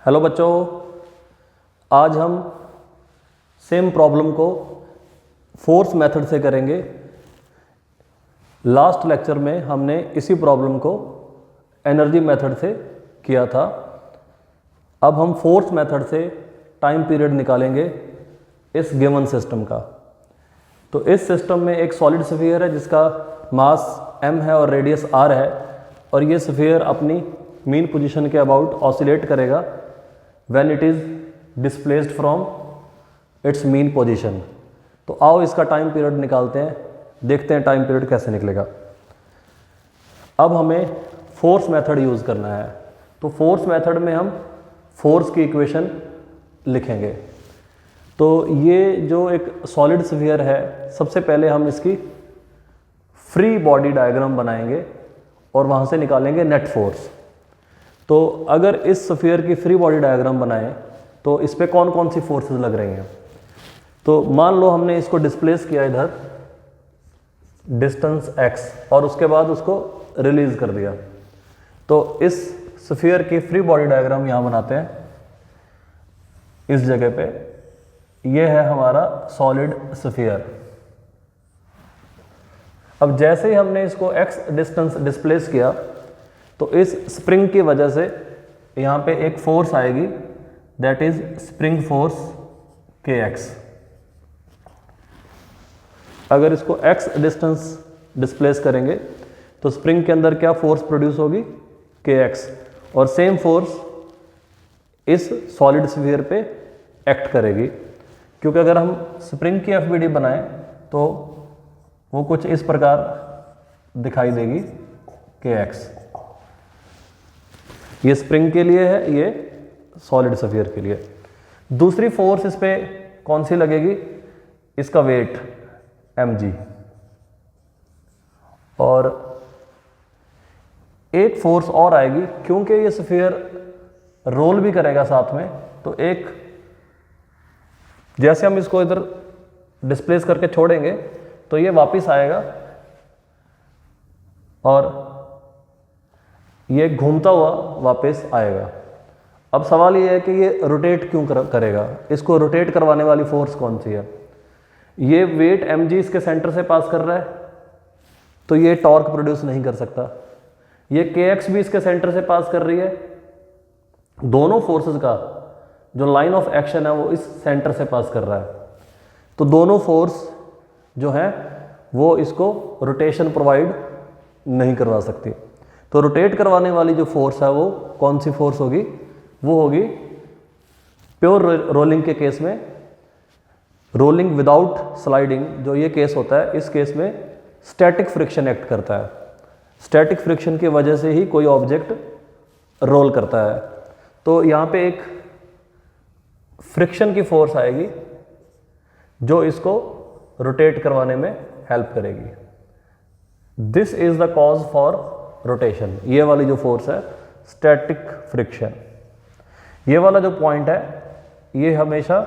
Hello बच्चों, आज हम सेम प्रॉब्लम को फोर्स मेथड से करेंगे। लास्ट लेक्चर में हमने इसी प्रॉब्लम को एनर्जी मेथड से किया था। अब हम फोर्स मेथड से टाइम पीरियड निकालेंगे इस गिवन सिस्टम का। तो इस सिस्टम में एक सॉलिड स्फीयर है जिसका मास m है और रेडियस r है, और ये स्फीयर अपनी मीन पोजीशन के अबाउट ऑसिलेट करेगा when it is displaced from its mean position. तो आओ इसका टाइम पीरियड निकालते हैं, देखते हैं टाइम पीरियड कैसे निकलेगा। अब हमें फोर्स मेथड यूज़ करना है। तो फोर्स मेथड में हम फोर्स की इक्वेशन लिखेंगे। तो ये जो एक सॉलिड स्फीयर है, सबसे पहले हम इसकी फ्री बॉडी डायग्राम बनाएंगे और वहाँ से निकालेंगे नेट फोर्स। तो अगर इस स्फीयर की फ्री बॉडी डायग्राम बनाएं तो इस पे कौन कौन सी फोर्सेस लग रही हैं। तो मान लो हमने इसको डिस्प्लेस किया इधर डिस्टेंस x और उसके बाद उसको रिलीज कर दिया। तो इस स्फीयर की फ्री बॉडी डायग्राम यहाँ बनाते हैं इस जगह पे। ये है हमारा सॉलिड स्फीयर। अब जैसे ही हमने इसको x डिस्टेंस डिस्प्लेस किया तो इस स्प्रिंग की वजह से यहाँ पे एक फोर्स आएगी, that is spring force kx। अगर इसको x डिस्टेंस डिस्प्लेस करेंगे तो स्प्रिंग के अंदर क्या फोर्स प्रोड्यूस होगी, kx, और सेम फोर्स इस सॉलिड स्फीयर पे एक्ट करेगी। क्योंकि अगर हम स्प्रिंग की FBD बनाएं तो वो कुछ इस प्रकार दिखाई देगी, kx। ये स्प्रिंग के लिए है, ये सॉलिड स्फीयर के लिए। दूसरी फोर्स इस पे कौन सी लगेगी, इसका वेट mg। और एक फोर्स और आएगी, क्योंकि ये स्फीयर रोल भी करेगा साथ में। तो एक जैसे हम इसको इधर डिस्प्लेस करके छोड़ेंगे तो ये वापस आएगा और ये घूमता हुआ वापस आएगा। अब सवाल ये है कि ये रोटेट क्यों करेगा, इसको रोटेट करवाने वाली फोर्स कौन सी है। ये वेट mg इसके सेंटर से पास कर रहा है तो ये टॉर्क प्रोड्यूस नहीं कर सकता। ये kx भी इसके सेंटर से पास कर रही है। दोनों फोर्सेस का जो लाइन ऑफ एक्शन है वो इस सेंटर से पास कर रहा है। तो दोनों फोर्स जो है वो इसको रोटेशन प्रोवाइड नहीं करवा सकती। तो रोटेट करवाने वाली जो फोर्स है वो कौन सी फोर्स होगी, वो होगी प्योर रोलिंग के केस में, रोलिंग विदाउट स्लाइडिंग जो ये केस होता है, इस केस में स्टैटिक फ्रिक्शन एक्ट करता है। स्टैटिक फ्रिक्शन की वजह से ही कोई ऑब्जेक्ट रोल करता है। तो यहाँ पे एक फ्रिक्शन की फोर्स आएगी जो इसको रोटेट करवाने में हेल्प करेगी। This is the cause for rotation. ये वाली जो फोर्स है स्टैटिक फ्रिक्शन। ये वाला जो पॉइंट है ये हमेशा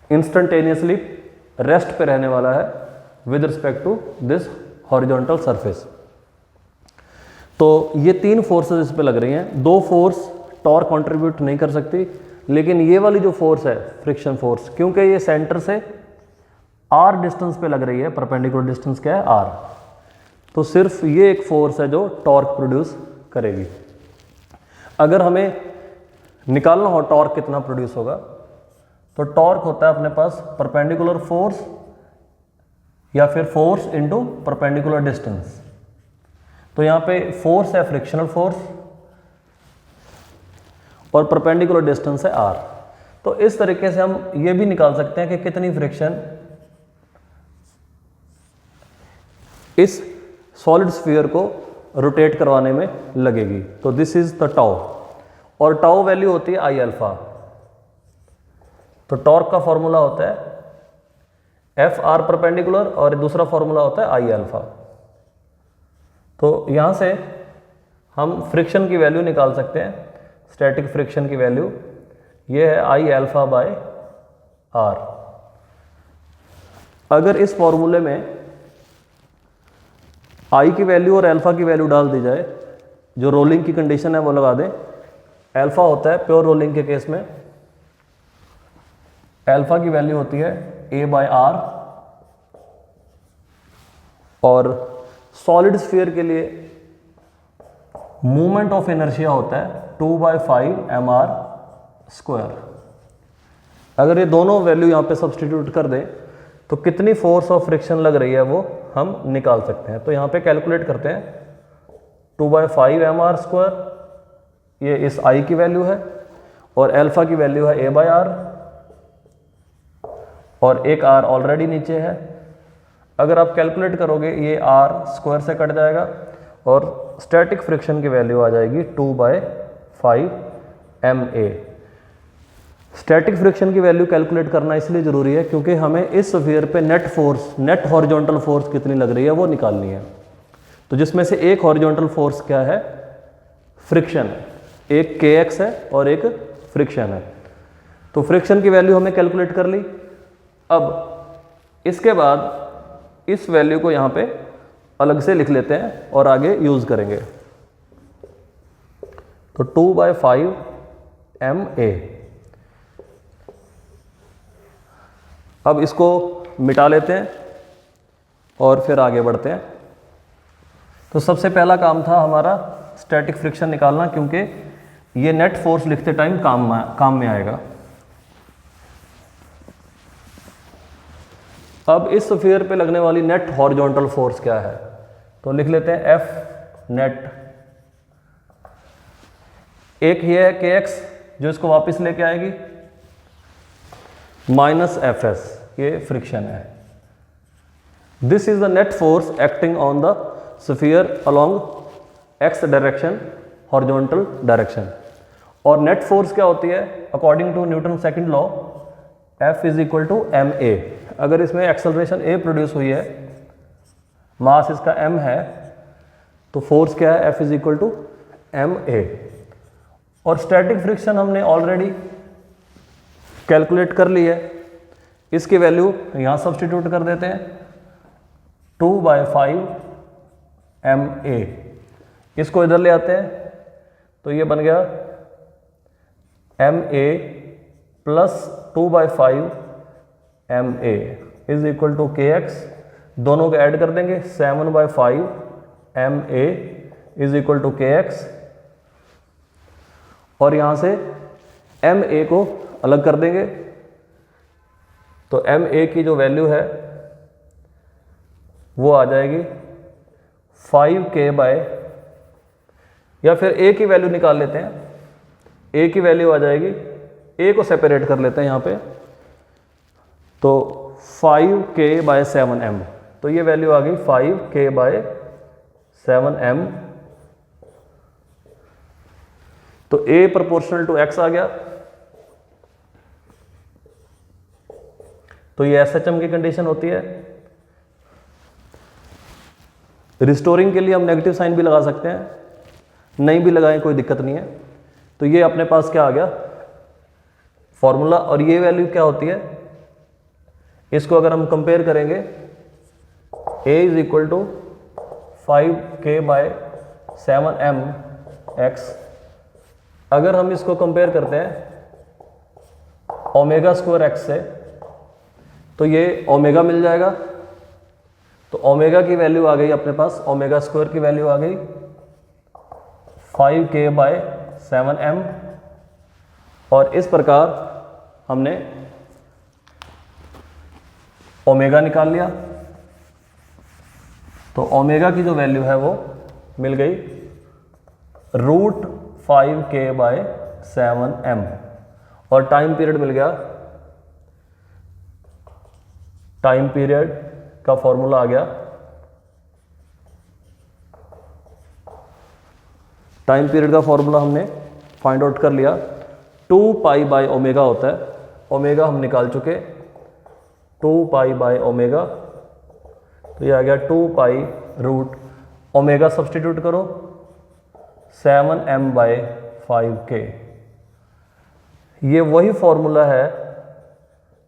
इंस्टेंटेनियसली रेस्ट पे रहने वाला है with respect to this horizontal surface. तो ये तीन फोर्सेस इस पे लग रही हैं। दो फोर्स टॉर्क कंट्रीब्यूट नहीं कर सकती, लेकिन ये वाली जो फोर्स है फ्रिक्शन फोर्स, क्योंकि ये सेंटर से r डिस्टेंस पे लग रही है, परपेंडिकुलर डिस्टेंस क्या है r, तो सिर्फ ये एक फोर्स है जो टॉर्क प्रोड्यूस करेगी। अगर हमें निकालना हो टॉर्क कितना प्रोड्यूस होगा, तो टॉर्क होता है अपने पास परपेंडिकुलर फोर्स या फिर फोर्स इनटू परपेंडिकुलर डिस्टेंस। तो यहाँ पे फोर्स है फ्रिक्शनल फोर्स और परपेंडिकुलर डिस्टेंस है r। तो इस तरीके से हम ये भी निकाल सकते हैं कि कितनी फ्रिक्शन इस सॉलिड स्फीयर को रोटेट करवाने में लगेगी। तो दिस इज द टाउ, और टाउ वैल्यू होती है आई अल्फा। तो टॉर्क का फॉर्मूला होता है एफ आर परपेंडिकुलर और दूसरा फॉर्मूला होता है आई अल्फा। तो यहां से हम फ्रिक्शन की वैल्यू निकाल सकते हैं, स्टैटिक फ्रिक्शन की वैल्यू ये है आई अल्फा बाय आर। अगर इस फॉर्मूले में आई की वैल्यू और अल्फा की वैल्यू डाल दी जाए, जो रोलिंग की कंडीशन है वो लगा दें, अल्फा होता है प्योर रोलिंग के केस में, अल्फा की वैल्यू होती है A/R, और सॉलिड स्फीयर के लिए मोमेंट ऑफ इनर्शिया होता है 2/5 mr²। अगर ये दोनों वैल्यू यहाँ पे सब्सटीट्यूट कर दें तो कितनी फोर्स ऑफ फ्रिक्शन लग रही है वो हम निकाल सकते हैं। तो यहाँ पे कैलकुलेट करते हैं, 2/5 mr², ये इस I की वैल्यू है, और अल्फा की वैल्यू है A/R, और एक R ऑलरेडी नीचे है। अगर आप कैलकुलेट करोगे ये R² से कट जाएगा और स्टैटिक फ्रिक्शन की वैल्यू आ जाएगी 2/5 ma। स्टैटिक फ्रिक्शन की वैल्यू कैलकुलेट करना इसलिए ज़रूरी है क्योंकि हमें इस स्फीयर पे net force, net horizontal force कितनी लग रही है वो निकालनी है। तो जिसमें से एक हॉरिजॉन्टल फोर्स क्या है, फ्रिक्शन है, एक kx है और एक फ्रिक्शन है। तो फ्रिक्शन की वैल्यू हमने कैलकुलेट कर ली। अब इसके बाद इस वैल्यू को यहाँ पे अलग से लिख लेते हैं और आगे यूज़ करेंगे। तो 2/5 ma। अब इसको मिटा लेते हैं और फिर आगे बढ़ते हैं। तो सबसे पहला काम था हमारा स्टैटिक फ्रिक्शन निकालना, क्योंकि ये नेट फोर्स लिखते टाइम काम में आएगा। अब इस स्फीयर पे लगने वाली नेट हॉरिजॉन्टल फोर्स क्या है, तो लिख लेते हैं F नेट। एक ये है kx जो इसको वापस लेके आएगी, -Fs, ये फ्रिक्शन है। This is the net force acting on the sphere along x direction, horizontal direction. और नेट फोर्स क्या होती है, according to Newton second law, F is equal to ma। अगर इसमें एक्सेलरेशन a प्रोड्यूस हुई है, मास इसका m है, तो फोर्स क्या है, F is equal to ma। और स्टैटिक फ्रिक्शन हमने ऑलरेडी कैलकुलेट कर ली है, इसकी वैल्यू यहाँ सब्सटीट्यूट कर देते हैं, 2/5 ma। इसको इधर ले आते हैं तो ये बन गया ma plus 2/5 ma is equal to kx। दोनों को ऐड कर देंगे, 7/5 ma is equal to kx, और यहाँ से ma को अलग कर देंगे। तो ma की जो वैल्यू है वो आ जाएगी 5k, या फिर a की वैल्यू निकाल लेते हैं, a की वैल्यू आ जाएगी, a को सेपरेट कर लेते हैं यहाँ पे, तो 5k/7m। तो ये वैल्यू आ गई 5k/7m। तो a प्रोपोर्शनल टू x आ गया। तो ये SHM की कंडीशन होती है। रिस्टोरिंग के लिए हम नेगेटिव साइन भी लगा सकते हैं, नहीं भी लगाएं कोई दिक्कत नहीं है। तो ये अपने पास क्या आ गया, फॉर्मूला। और ये वैल्यू क्या होती है, इसको अगर हम कंपेयर करेंगे, a is equal to 5k/7m x। अगर हम इसको कंपेयर करते हैं ω² x से, तो ये ओमेगा मिल जाएगा। तो ओमेगा की वैल्यू आ गई अपने पास, ω² की वैल्यू आ गई 5k/7m। और इस प्रकार हमने ओमेगा निकाल लिया। तो ओमेगा की जो वैल्यू है वो मिल गई √5k/7m, और टाइम पीरियड मिल गया, टाइम पीरियड का फॉर्मूला आ गया, टाइम पीरियड का फॉर्मूला हमने फाइंड आउट कर लिया, 2π/ω होता है। ओमेगा हम निकाल चुके, 2π/ω, तो ये आ गया 2π√ω सब्सटीट्यूट करो, 7m/5k। ये वही फॉर्मूला है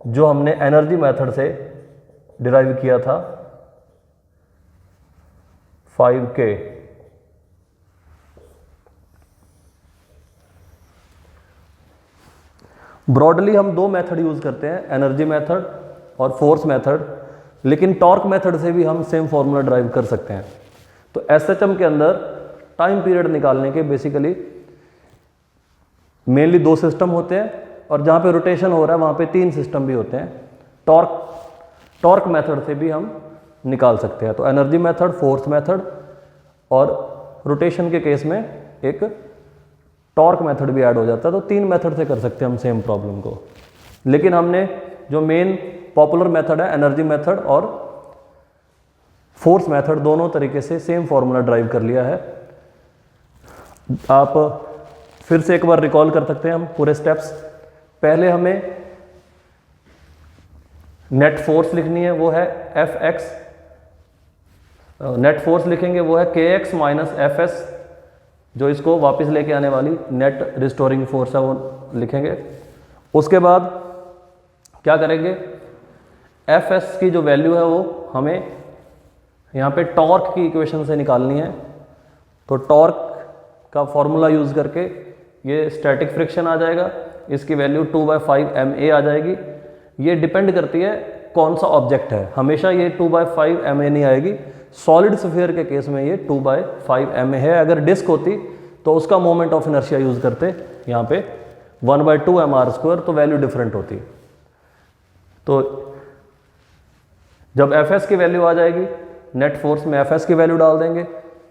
जो हमने एनर्जी मेथड से डिराइव किया था, 5k। ब्रॉडली हम दो मेथड यूज़ करते हैं, एनर्जी मेथड और फोर्स मेथड, लेकिन टॉर्क मेथड से भी हम सेम फॉर्मूला ड्राइव कर सकते हैं। तो एसएचएम के अंदर टाइम पीरियड निकालने के बेसिकली मेनली दो सिस्टम होते हैं, और जहाँ पे रोटेशन हो रहा है वहाँ पे तीन सिस्टम भी होते हैं। टॉर्क मेथड से भी हम निकाल सकते हैं। तो एनर्जी मेथड, फोर्स मेथड और रोटेशन के केस में एक टॉर्क मेथड भी ऐड हो जाता है। तो तीन मेथड से कर सकते हैं हम सेम प्रॉब्लम को, लेकिन हमने जो मेन पॉपुलर मेथड है एनर्जी मेथड और फोर्स मेथड, दोनों तरीके से सेम फॉर्मूला ड्राइव कर लिया है। आप फिर से एक बार रिकॉल कर सकते हैं हम पूरे स्टेप्स। पहले हमें नेट फोर्स लिखनी है, वो है एफ एक्स, नेट फोर्स लिखेंगे वो है के एक्स माइनस एफ एस, जो इसको वापस लेके आने वाली नेट रिस्टोरिंग फोर्स है वो लिखेंगे। उसके बाद क्या करेंगे, एफ एस की जो वैल्यू है वो हमें यहाँ पे टॉर्क की इक्वेशन से निकालनी है। तो टॉर्क का फॉर्मूला यूज़ करके ये स्टैटिक फ्रिक्शन आ जाएगा, इसकी वैल्यू 2/5 ma आ जाएगी। ये डिपेंड करती है कौन सा ऑब्जेक्ट है, हमेशा ये 2/5 ma नहीं आएगी। सॉलिड स्फीयर के केस में ये 2/5 ma है। अगर डिस्क होती तो उसका मोमेंट ऑफ इनर्शिया यूज़ करते यहाँ पे 1/2 mr², तो वैल्यू डिफरेंट होती। तो जब एफ एस की वैल्यू आ जाएगी, नेट फोर्स में एफ एस की वैल्यू डाल देंगे,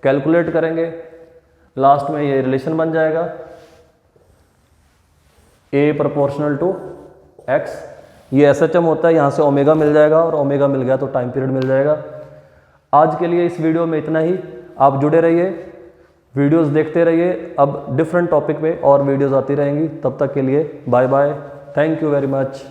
कैलकुलेट करेंगे, लास्ट में ये रिलेशन बन जाएगा A प्रोपोर्शनल टू x। ये एसएचएम होता है, यहाँ से ओमेगा मिल जाएगा, और ओमेगा मिल गया तो टाइम पीरियड मिल जाएगा। आज के लिए इस वीडियो में इतना ही। आप जुड़े रहिए, वीडियोस देखते रहिए, अब डिफरेंट टॉपिक पे और वीडियोस आती रहेंगी। तब तक के लिए bye bye, thank you very much.